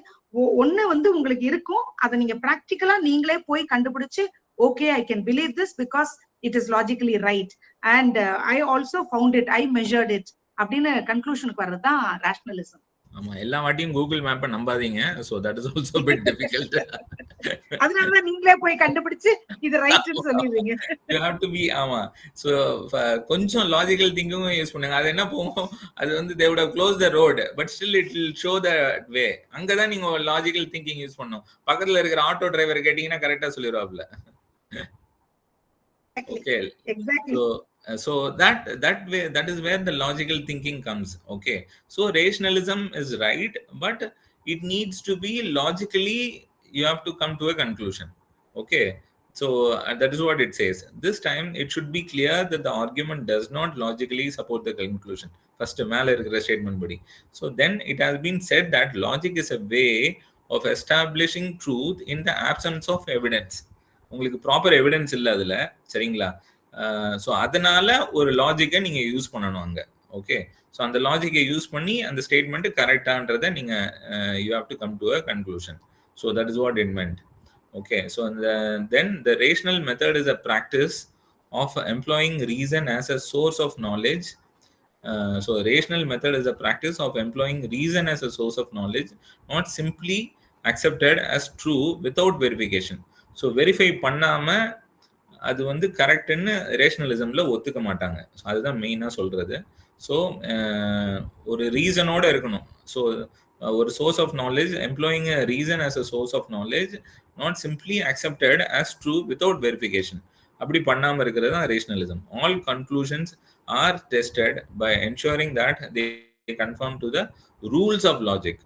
ஒண்ணு வந்து உங்களுக்கு இருக்கும், அதை நீங்க பிராக்டிக்கலா நீங்களே போய் கண்டுபிடிச்சு okay I can believe this because it is logically right and I also found it, I measured it அப்படின்னு கன்க்ளூஷனுக்கு வர்றதுதான் ரேஷனலிசம். ஆமா, எல்லா வாட்டியும் கூகுள் மேப்பை நம்பாதீங்க. So that is also bit difficult. அதனால நீங்களே போய் கண்டுபிடிச்சு இது ரைட்னு சொல்லிடுவீங்க. you have to be ஆமா. சோ கொஞ்சம் லாஜிக்கல் திங்கிங்கும் யூஸ் பண்ணுங்க. அது என்ன போகும், அது வந்து they would have closed the road but still it will show the way. அங்க தான் நீங்க லாஜிக்கல் திங்கிங் யூஸ் பண்ணணும். பக்கத்துல இருக்கிற ஆட்டோ டிரைவர் கேட்டிங்கன்னா கரெக்ட்டா சொல்லிடுவாப்ல. Okay, exactly. So that way, that is where the logical thinking comes. Okay, so rationalism is right, but it needs to be logically, you have to come to a conclusion. Okay, so that is what it says. This time it should be clear that the argument does not logically support the conclusion. First male irukra statement badi. So then it has been said that logic is a way of establishing truth in the absence of evidence. உங்களுக்கு proper evidence இல்லை அதுல, சரிங்களா? So அதனால ஒரு லாஜிக்கை நீங்க use பண்ணணும் அங்க. ஓகே, ஸோ அந்த லாஜிக்கை யூஸ் பண்ணி அந்த ஸ்டேட்மெண்ட் கரெக்டான்றதை நீங்க you have to come to a conclusion. So that is what it meant. Okay, so then the rational method is a practice of employing reason as a source of knowledge. So rational method is a practice of employing reason as a source of knowledge, not simply accepted as true without verification. So verify பண்ணாம அது வந்து கரெக்டுன்னு ரேஷனலிசம்ல ஒத்துக்க மாட்டாங்க. அதுதான் மெயினாக சொல்றது. So ஒரு ரீசனோட இருக்கணும். ஸோ ஒரு source of knowledge, employing reason as a source of knowledge, not simply accepted as true without verification. அப்படி பண்ணாமல் இருக்கிறது தான் rationalism. All conclusions are tested by ensuring that they conform to the rules of logic.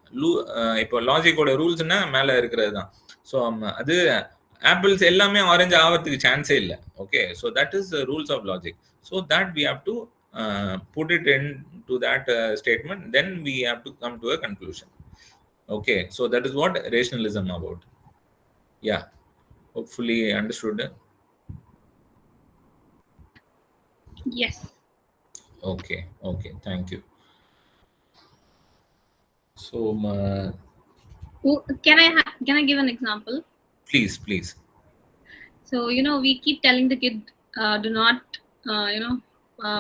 இப்போ லாஜிக்கோட ரூல்ஸ்னா மேலே இருக்கிறது தான். So அது ஆப்பிள்ஸ் எல்லாமே ஆரஞ்சு ஆகிறதுக்கு சான்ஸே இல்லை. Okay, so that is rules of logic. So that we have to put it in to that statement, then we have to come to a conclusion. Okay, so that is what rationalism about. Yeah, hopefully understood. Yes. Okay, thank you. So can I give an example? Please. So we keep telling the kid, do not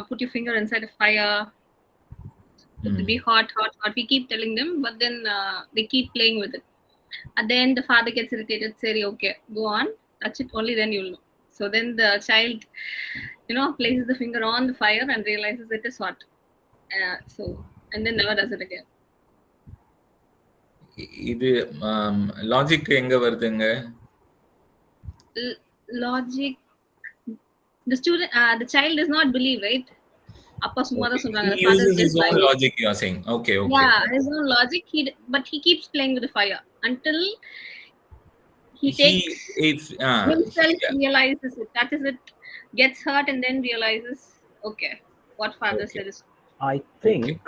put your finger inside a fire. It will be hot. We keep telling them, but then they keep playing with it. And then the father gets irritated, say, okay, go on, touch it, only then you'll know. So then the child places the finger on the fire and realizes it is hot. And then never does it again. இது logic எங்க வருதுங்க? Logic, the child does not believe, right? Appa summa da solranga, the father is his own logic, you are saying. Okay. Yeah, his own logic, but he keeps playing with the fire until he himself realizes it. That is, it gets hurt and then realizes, okay, what father said is. I think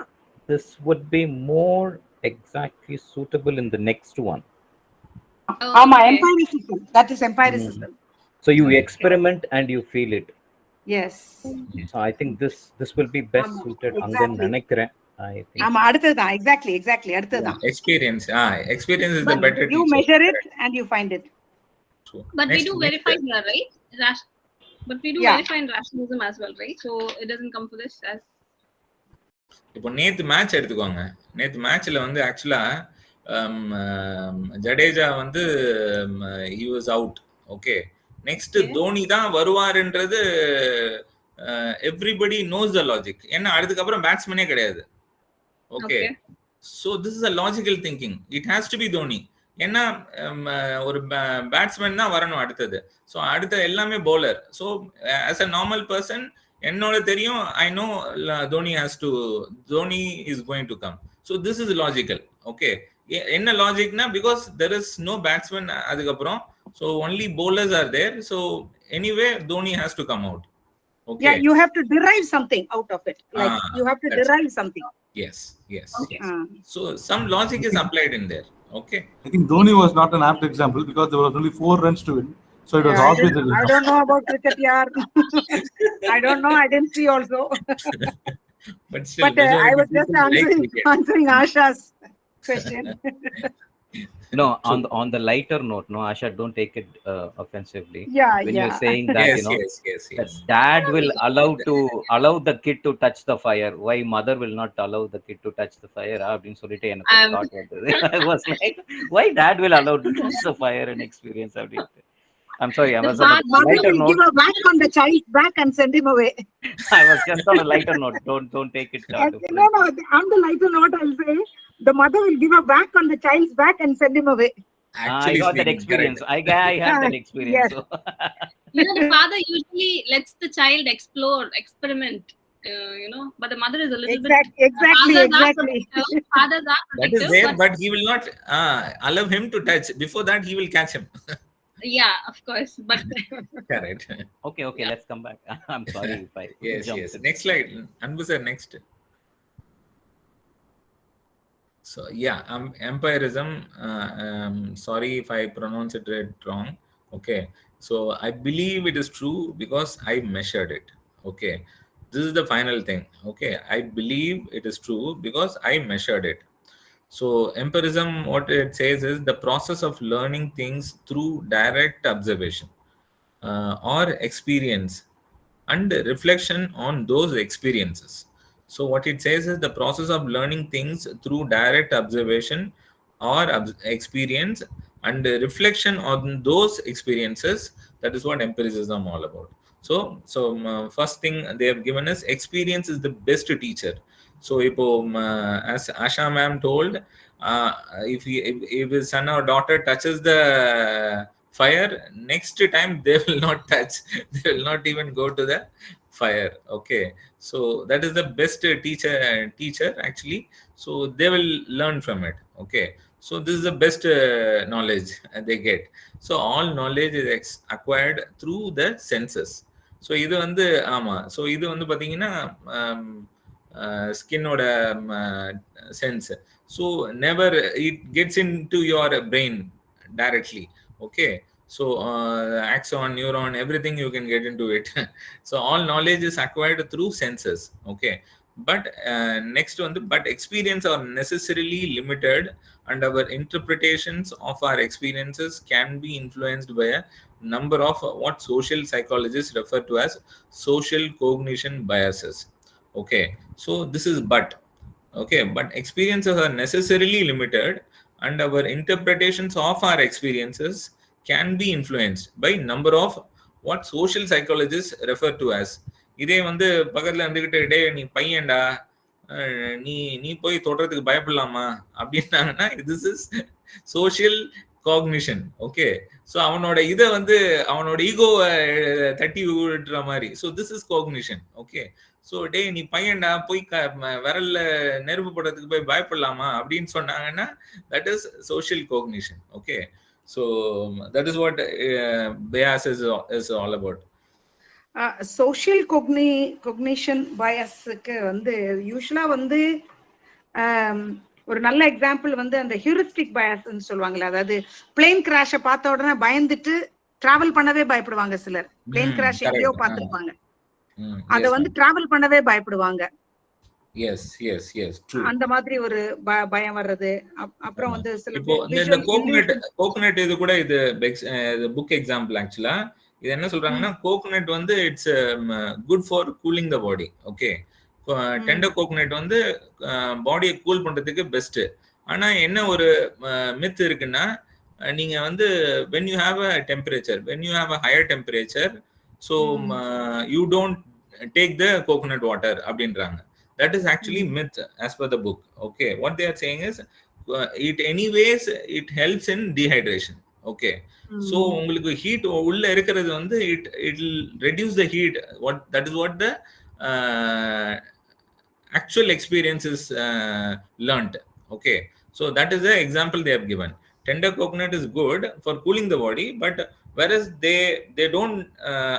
this would be more exactly suitable in the next one. Empiricism. That is empiricism. So you experiment and you feel it. Yes. So I think this will be best suited. Angan nanikiren. I think. அடுத்ததா exactly அடுத்ததா. Experience is the better you teacher. measure it and you find it. So but we next, do next verify step. here, right? But we do Yeah. verify in rationalism as well, right? So it doesn't come for this as. இப்போ நேத்து match எடுத்துக்கோங்க. நேத்து மேட்ச்ல வந்து ஆக்சுவலா ஜடேஜா வந்து he was out. Okay, next Dhoni தான் வருவாருன்றது எவ்ரிபடி நோஸ் த லாஜிக். ஏன்னா அதுக்கப்புறம் பேட்ஸ்மேனே கிடையாது. Okay, so this is a logical thinking. It has to be Dhoni. ஏன்னா ஒரு பேட்ஸ்மேன் தான் வரணும் அடுத்தது. ஸோ அடுத்த எல்லாமே bowler. So as a normal person என்னோட தெரியும், I know Dhoni is going to come. So this is logical. Okay, என்ன லாஜிக்னா because there is no batsman அதுக்கப்புறம். So only bowlers are there. So anyway Dhoni has to come out. Okay, yeah, you have to derive something out of it, like you have to derive something. Yes. So some logic is applied in there. Okay, I think Dhoni was not an apt example because there was only 4 runs to win. So it was obvious. I don't know about cricket, yaar. I don't know. I didn't see also. but still, I was just answering Asha's question. No, on the lighter note, no, Asha, don't take it offensively. Yeah, when yeah. you're saying that, yes, you know, yes. that dad will allow the kid to touch the fire. Why mother will not allow the kid to touch the fire? அப்படின்னு சொல்லிட்டு எனக்கு thought வந்தது. I was like, why dad will allow to touch the fire and experience அப்படின்ட்டு. I'm sorry, I was on a lighter note. Give a whack on the child's back and send him away. I was just on a lighter note. Don't take it. No, on the lighter note, I'll say the mother will give a whack on the child's back and send him away. Actually, I got that experience. I had that experience. Yes. So. The father usually lets the child experiment. But the mother is a little bit. Exactly. Fathers are protective. That is there, but he will not allow him to touch. Before that, he will catch him. Yeah, of course. But correct. Okay. Yeah. Let's come back. I'm sorry if I yes. Next slide, Anbu sir. Next. So yeah, empirism. Sorry if I pronounce it wrong. Okay, so I believe it is true because I measured it. Okay, this is the final thing. Okay, I believe it is true because I measured it. So empirism, what it says is the process of learning things through direct observation or experience and reflection on those experiences. So what it says is the process of learning things through direct observation or experience and reflection on those experiences. That is what empiricism all about. So first thing they have given us, experience is the best teacher. So as Asha ma'am told, if his son or daughter touches the fire, next time they will not touch. They will not even go to the fire. Okay, so that is the best teacher actually. So they will learn from it. Okay, so this is the best knowledge they get. So all knowledge is acquired through the senses. So இது வந்து ஆமா, so இது வந்து பாத்தீங்கன்னா ஸ்கின்னோட sense. So never it gets into your brain directly. Okay, so axon, neuron, everything you can get into it. So all knowledge is acquired through senses. Okay, but next one, but experience are necessarily limited and our interpretations of our experiences can be influenced by a number of what social psychologists refer to as social cognition biases. Okay, so this is but. Okay, but experiences are necessarily limited and our interpretations of our experiences can be influenced by number of what social psychologists refer to as. இதே வந்து பக்கத்துல இருந்துகிட்டு டே நீ பையன்டா, நீ போய் தொடுறதுக்கு பயப்படலாமா அப்படின்னாங்கன்னா this is social cognition. Okay, so அவனோட இதை வந்து அவனோட ஈகோவை தட்டி விடுற மாதிரி. So this is cognition. Okay, so டே நீ பையன்டா போய் விரல்ல நெருப்பு படுறதுக்கு போய் பயப்படலாமா அப்படின்னு சொன்னாங்கன்னா that is social cognition. Okay, so that is what bias is all about. Social cognition பயாஸுக்கு வந்து யூஸ்வலா வந்து ஒரு நல்ல எக்ஸாம்பிள் வந்து அந்த ஹியூரிஸ்டிக் பயாஸ்ன்னு சொல்லுவாங்கல்ல. அதாவது பிளேன் கிராஷை பார்த்த உடனே பயந்துட்டு டிராவல் பண்ணவே பயப்படுவாங்க சிலர். பிளேன் கிராஷ் எங்கேயோ பார்த்துருப்பாங்க, அத வந்து டிராவல் பண்ணவே பயப்படுவாங்க. yes true. அந்த மாதிரி ஒரு பயம் வர்றது. அப்புறம் வந்து சில இப்போ இந்த கோகனட் இது கூட இது புக் எக்ஸாம்பிள். ஆக்சுவலா இது என்ன சொல்றாங்கன்னா, கோகனட் வந்து it's good for cooling the body. Okay, tender coconut வந்து பாடியை கூல் பண்றதுக்கு பெஸ்ட். ஆனா என்ன ஒரு மித் இருக்குன்னா, நீங்க வந்து when you have a temperature, when you have a higher temperature, so you don't take the coconut water அப்படின்றாங்க. That is actually myth as per the book. Okay, what they are saying is it anyways it helps in dehydration. Okay, so உங்களுக்கு heat உள்ள இருக்கிறது வந்து it will reduce the heat. That is what the actual experience is learned. Okay, so that is the example they have given. Tender coconut is good for cooling the body, but whereas they don't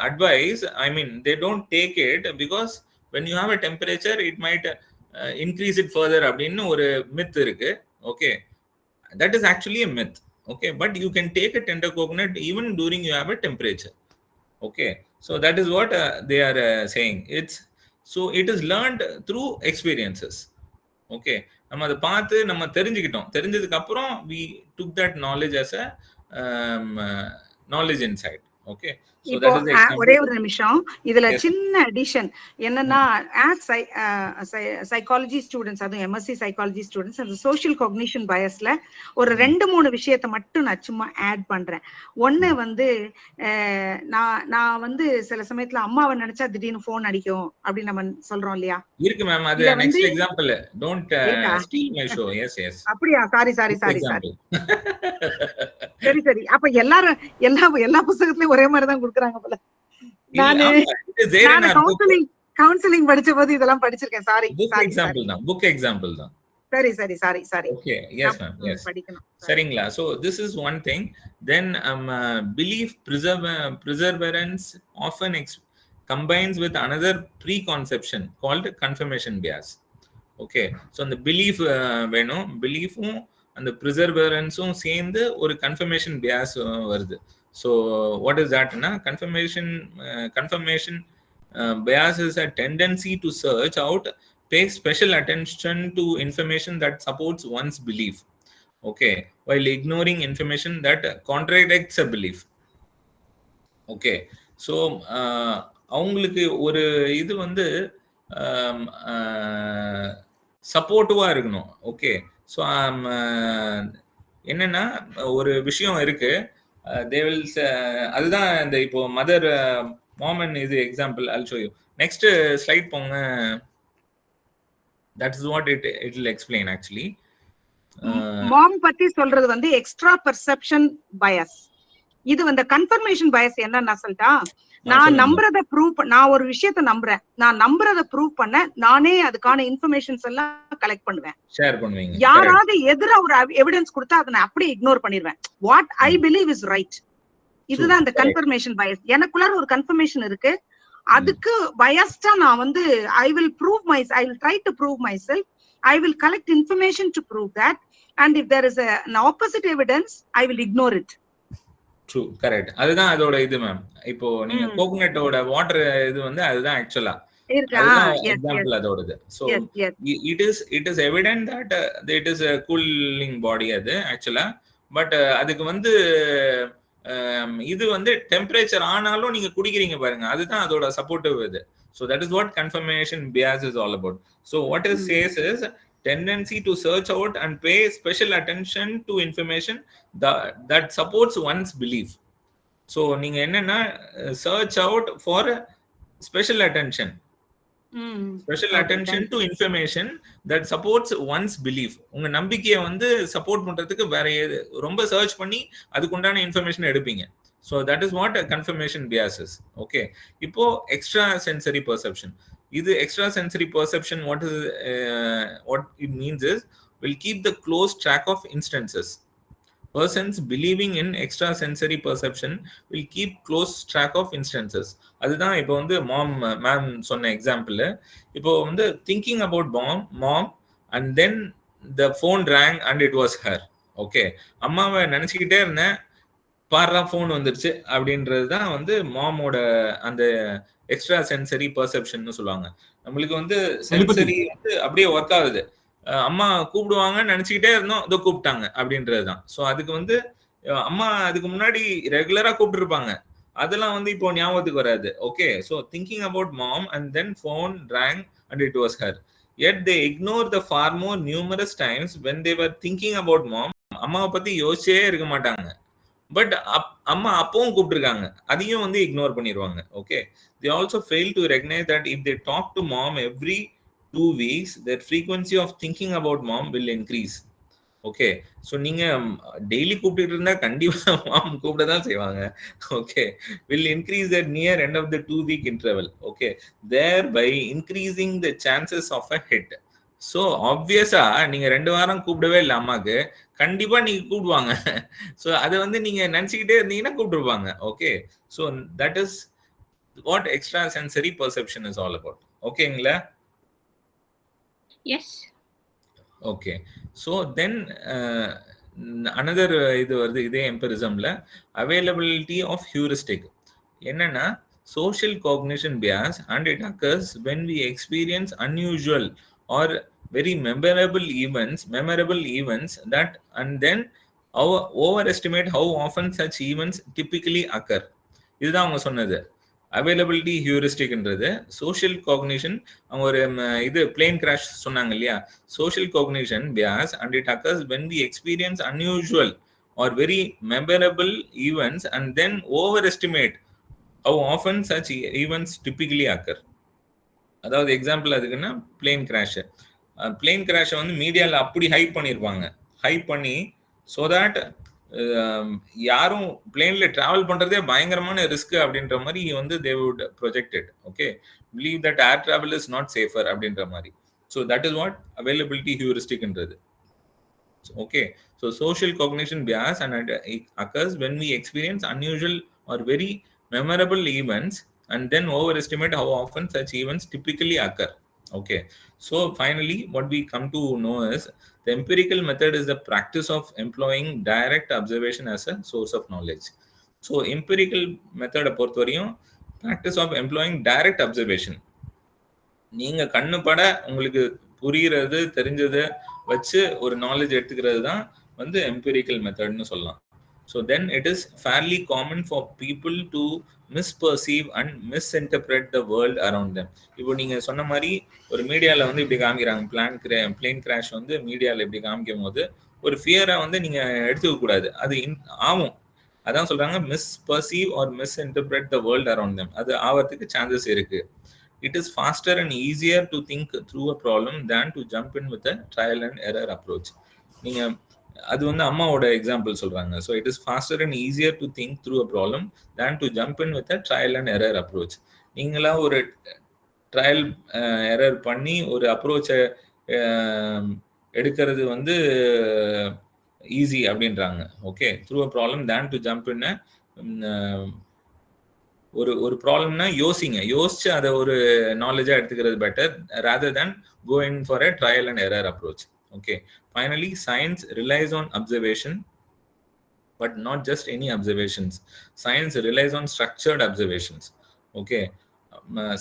advise, I mean they don't take it because when you have a temperature it might increase it further அப்படினு ஒரு myth இருக்கு. Okay, that is actually a myth. Okay, but you can take a tender coconut even during you have a temperature. Okay, so that is what they are saying. So it is learned through experiences. Okay, நம்ம அதை பார்த்து நம்ம தெரிஞ்சதுக்கு அப்புறம் we took that knowledge as a knowledge insight. Okay, so that is the example. ஒரே ஒரு நிமிஷம், இதுல சின்ன அடிஷன் என்னன்னா, சைக்காலஜி ஸ்டூடெண்ட்ஸ், அதுவும் எம்எஸ்சி சைக்காலஜி ஸ்டூடெண்ட்ஸ், அந்த சோஷியல் காக்னிஷன் பயஸ்ல ஒரு 2-3 விஷயத்தை மட்டும் நான் சும்மா ஆட் பண்றேன். ஒண்ணு வந்து நான் வந்து சில சமயத்துல அம்மாவை நினைச்சா திடீர்னு போன் அடிக்கும் அப்படின்னு நம்ம சொல்றோம் இல்லையா? இருக்கு மேம், அது next example. Don't steal my show. Yes அப்படியா? சாரி சரி. அப்ப எல்லா புத்தகத்திலயும் ஒரே மாதிரி தான் கொடுக்குறாங்க போல. நானு கவுன்சிலிங் படிச்ச போது இதெல்லாம் படிச்சிருக்கேன். சாரி, புக் எக்ஸாம்பிள் தான். சரி. Okay, yes ma'am, yes. சரிங்களா? So this is one thing. Then belief perseverance often combines with another preconception called confirmation bias. Okay, so அந்த belief வேணும், beliefும் அந்த perseveranceும் சேர்ந்து ஒரு confirmation bias வருது. So what is that? Confirmation bias is a tendency to search out, pay special attention to information that supports one's belief, okay, while ignoring information that contradicts a belief. Okay, so அவங்களுக்கு ஒரு இது வந்து சப்போர்ட்டிவா இருக்கணும். Okay, so என்னன்னா ஒரு விஷயம் இருக்கு, அதுதான் இந்த இப்போ மதர் மாமன் இது example. I'll show you. Next slide போங்க. That is what it will explain actually. Mom பத்தி சொல்றது வந்து எக்ஸ்ட்ரா பெர்செப்ஷன் பயஸ். இது வந்து கன்ஃபர்மேஷன் பயஸ். என்னன்னா சொல்லிட்டா, நான் நம்புறத ப்ரூவ், நான் ஒரு விஷயத்த நம்புறேன், நான் நம்புறத ப்ரூவ் பண்ண நானே அதுக்கான இன்ஃபர்மேஷன்ஸ் எல்லாம் கலெக்ட் பண்ணுவேன், ஷேர் பண்ணுவீங்க. யாராவது எதிரா ஒரு எவிடன்ஸ் கொடுத்தா அதை நான் அப்படியே இக்னோர் பண்ணிடுவேன். What I believe is right. இதுதான் இந்த கன்ஃபர்மேஷன் பயஸ். எனக்குள்ளார ஒரு கன்ஃபர்மேஷன் இருக்கு, அதுக்கு பயஸ்டா நான் வந்து I will try to prove my self. I will collect information to prove that, and if there is an opposite evidence, I will ignore it. True, correct. அதுதான் அதோட இது மேம். இப்போ நீங்க கோகனட்டோட வாட்டர் இது வந்து அதுதான் ஆக்சுவலா example அதோடது. So it is evident that it is a cooling body அது ஆக்சுவலா. பட் அதுக்கு வந்து இது வந்து டெம்பரேச்சர் ஆனாலும் நீங்க குடிக்கிறீங்க பாருங்க, அதுதான் அதோட சப்போர்ட்டிவ் இது. So that is what confirmation bias is all about. So what it says is tendency to search out and pay special attention to information that supports one's belief. So நீங்க என்னன்னா search out for special attention. Special attention to information that supports one's belief. உங்க நம்பிக்கையை வந்து support பண்றதுக்கு வேற ரொம்ப search பண்ணி அதுக்குண்டான இன்ஃபர்மேஷன் எடுப்பீங்க. So that is what a confirmation bias is. Okay, இப்போ extra sensory perception. This extra sensory perception, what it means is, will keep the close track of instances. Persons believing in extra sensory perception will keep close track of instances. அதுதான் இப்போ வந்து ma'am சொன்ன example. இப்போ வந்து thinking about mom and then the phone rang and it was her. Okay, அம்மாவை நினைச்சுக்கிட்டே இருந்தேன், பாரா phone வந்துருச்சு அப்படின்றது தான் வந்து மாமோட அந்த எக்ஸ்ட்ரா சென்சரி பெர்செப்ஷன் சொல்லுவாங்க. நம்மளுக்கு வந்து சென்சரி வந்து அப்படியே ஒர்க் ஆகுது. அம்மா கூப்பிடுவாங்கன்னு நினைச்சுக்கிட்டே இருந்தோம், இதோ கூப்பிட்டாங்க அப்படின்றது தான். ஸோ அதுக்கு வந்து அம்மா அதுக்கு முன்னாடி ரெகுலரா கூப்பிட்டு இருப்பாங்க, அதெல்லாம் வந்து இப்போ ஞாபகத்துக்கு வராது. Okay, so thinking about mom and then phone rang and it was her. Yet they ignore the far more numerous times when they were thinking about mom. அம்மாவை பத்தி யோசிச்சே இருக்க மாட்டாங்க, பட் அம்மா அப்பவும் கூப்பிட்டுருக்காங்க, அதையும் வந்து இக்னோர் பண்ணிடுவாங்க. Okay, they also fail to recognize that if they talk to mom every 2 weeks, their frequency of thinking about mom will increase. Okay, so நீங்க டெய்லி கூப்பிட்டு இருந்தா கண்டிப்பா மாம் கூப்பிட தான் செய்வாங்க. Okay, will increase at near end of the 2-week interval. Okay, thereby increasing the chances of a hit. So ஆப்வியஸா நீங்க 2 வாரம் கூப்பிடவே இல்லை அம்மாக்கு, கண்டிப்பா நீங்க கூப்பிடுவாங்க. ஸோ அதை வந்து நீங்க நினைச்சுக்கிட்டே இருந்தீங்கன்னா கூப்பிட்டுருப்பாங்க. Okay, so that is what extra sensory perception is all about. ஓகேங்களா? Yes. Okay, so then another இது வருது இதே எம்பரிசம்ல, அவைலபிலிட்டி ஆஃப் ஹியூரிஸ்டிக். என்னன்னா social cognition bias and it occurs when we experience unusual or very memorable events that and then overestimate how often such events typically occur. இதுதான் அவங்க சொன்னது availability ஹியூரிஸ்டிக்ன்றது. Social cognition, அவங்க ஒரு இது பிளேன் கிராஷ் சொன்னாங்க இல்லையா, social cognition bias and it occurs when we experience unusual or very memorable events and then overestimate how often such events typically occur. அதாவது example அதுக்குன்னா plane crash. Plane கிராஷை வந்து மீடியாவில் அப்படி hype பண்ணியிருப்பாங்க, ஹைப் பண்ணி so that யாரும் பிளேன்ல travel பண்றதே பயங்கரமான risk அப்படின்ற மாதிரி வந்து they would project it. Okay, believe that air travel is not safer அப்படின்ற மாதிரி. So that is what availability heuristic ன்றது. Okay, so social cognition bias and it occurs when we experience unusual or very memorable events and then overestimate how often such events typically occur. Okay, so finally what we come to know is the empirical method is the practice of employing direct observation as a source of knowledge. So empirical method பொறுத்த வரையும் practice of employing direct observation, நீங்க கண்ணு பட உங்களுக்கு புரியுறது தெரிஞ்சது வச்சு ஒரு நாலேஜ் எடுத்துக்கிறது தான் வந்து எம்பிரிக்கல் மெத்தட்னு சொல்லலாம். So then it is fairly common for people to misperceive and misinterpret the world around them. இப்போ நீங்க சொன்ன மாதிரி ஒரு மீடியாவில் வந்து இப்படி காமிக்கிறாங்க, பிளேன் கிராஷ் வந்து மீடியாவில் இப்படி காமிக்கும் போது ஒரு ஃபியரை வந்து நீங்க எடுத்துக்க கூடாது, அது ஆகும். அதான் சொல்றாங்க misperceive or misinterpret the world around them, அது ஆகிறதுக்கு சான்சஸ் இருக்கு. It is faster and easier to think through a problem than to jump in with a trial and error approach. நீங்க அது வந்து அம்மாவோட எக்ஸாம்பிள் சொல்றாங்க. So it is faster and easier to think through a problem than to jump in with a trial and error approach. நீங்களா ஒரு trial error பண்ணி ஒரு அப்ரோச்சை எடுக்கிறது வந்து ஈஸி அப்படின்றாங்க. Okay, through a problem than to jump in ஒரு ப்ராப்ளம்னா யோசிச்சு அதை ஒரு நாலேஜா எடுத்துக்கிறது better rather than going for a trial and error approach. Okay, finally science relies on observation, but not just any observations. Science relies on structured observations. Okay,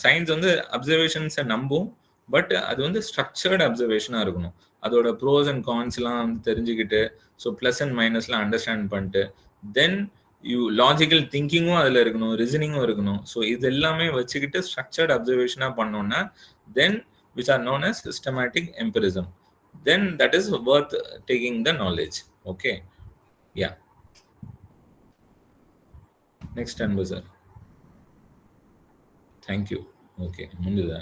science வந்து அப்சர்வேஷன்ஸை நம்பும், but அது வந்து ஸ்ட்ரக்சர்ட் அப்சர்வேஷனாக இருக்கணும். அதோட ப்ரோஸ் அண்ட் கான்ஸ்லாம் வந்து தெரிஞ்சுக்கிட்டு, so plus and மைனஸ்லாம் understand பண்ணிட்டு, தென் logical திங்கிங்கும் அதில் இருக்கணும், ரீசனிங்கும் இருக்கணும். ஸோ இது எல்லாமே வச்சுக்கிட்டு ஸ்ட்ரக்சர்ட் அப்சர்வேஷனாக பண்ணோம்னா then which are known as systematic empiricism, then that is worth taking the knowledge. Okay, yeah, next Anbu sir. Thank you. Okay, முடிஞ்சுதா?